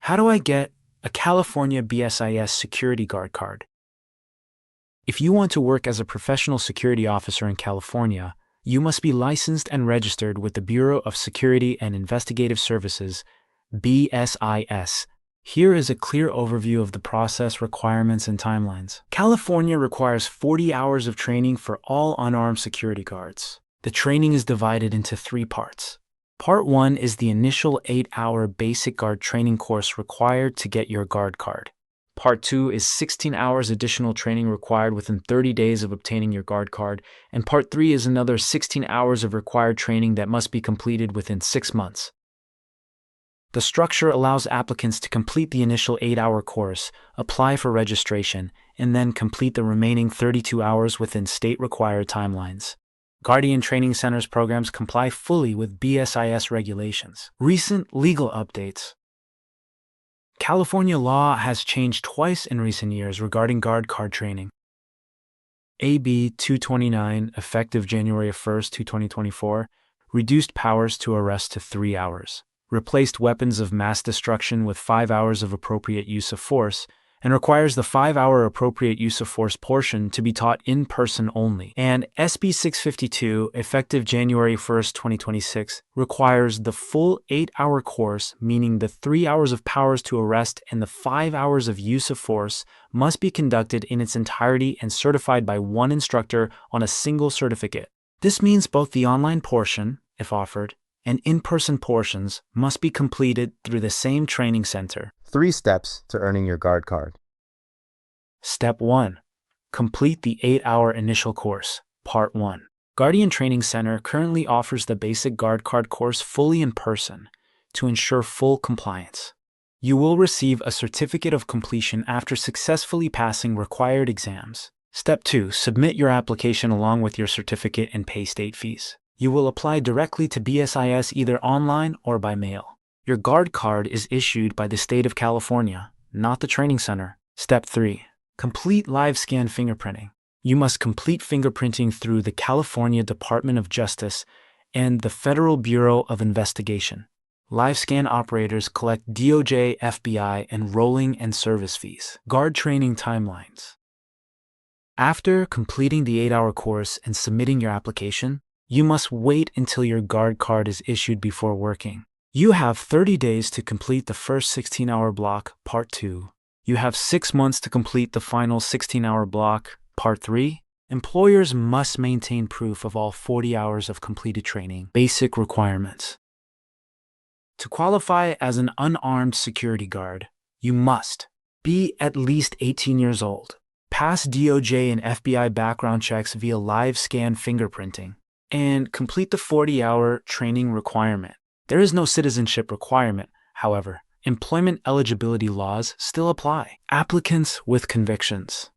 How do I get a California BSIS Security Guard Card? If you want to work as a professional security officer in California, you must be licensed and registered with the Bureau of Security and Investigative Services, BSIS. Here is a clear overview of the process, requirements, and timelines. California requires 40 hours of training for all unarmed security guards. The training is divided into 3 parts. Part 1 is the initial 8-hour basic guard training course required to get your guard card. Part 2 is 16 hours additional training required within 30 days of obtaining your guard card, and Part 3 is another 16 hours of required training that must be completed within 6 months. The structure allows applicants to complete the initial 8-hour course, apply for registration, and then complete the remaining 32 hours within state-required timelines. Guardian Training Center's programs comply fully with BSIS regulations. Recent legal updates. California law has changed twice in recent years regarding guard card training. AB 229, effective January 1, 2024, reduced powers to arrest to 3 hours, replaced weapons of mass destruction with 5 hours of appropriate use of force, and requires the 5-hour appropriate use of force portion to be taught in person only. And SB 652, effective January 1, 2026, requires the full 8-hour course, meaning the 3 hours of powers to arrest and the 5 hours of use of force must be conducted in its entirety and certified by one instructor on a single certificate. This means both the online portion, if offered, and in-person portions must be completed through the same training center. 3 steps to earning your guard card. Step 1. Complete the 8-hour initial course, Part 1. Guardian Training Center currently offers the basic guard card course fully in person to ensure full compliance. You will receive a certificate of completion after successfully passing required exams. Step 2. Submit your application along with your certificate and pay state fees. You will apply directly to BSIS either online or by mail. Your guard card is issued by the state of California, not the training center. Step 3. Complete live scan fingerprinting. You must complete fingerprinting through the California Department of Justice and the Federal Bureau of Investigation. Live scan operators collect DOJ, FBI, and rolling and service fees. Guard training timelines. After completing the 8-hour course and submitting your application, you must wait until your guard card is issued before working. You have 30 days to complete the first 16-hour block, Part 2. You have 6 months to complete the final 16-hour block, Part 3. Employers must maintain proof of all 40 hours of completed training. Basic requirements. To qualify as an unarmed security guard, you must be at least 18 years old, pass DOJ and FBI background checks via live scan fingerprinting, and complete the 40-hour training requirement. There is no citizenship requirement, however. Employment eligibility laws still apply. Applicants with convictions.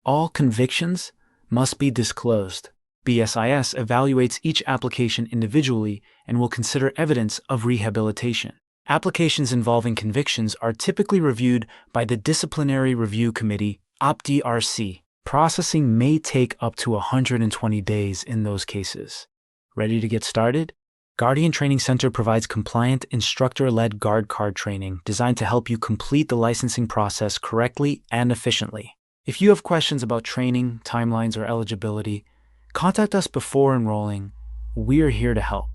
All convictions must be disclosed. BSIS evaluates each application individually and will consider evidence of rehabilitation. Applications involving convictions are typically reviewed by the Disciplinary Review Committee, DRC. Processing may take up to 120 days in those cases. Ready to get started? Guardian Training Center provides compliant, instructor-led guard card training designed to help you complete the licensing process correctly and efficiently. If you have questions about training, timelines, or eligibility, contact us before enrolling. We're here to help.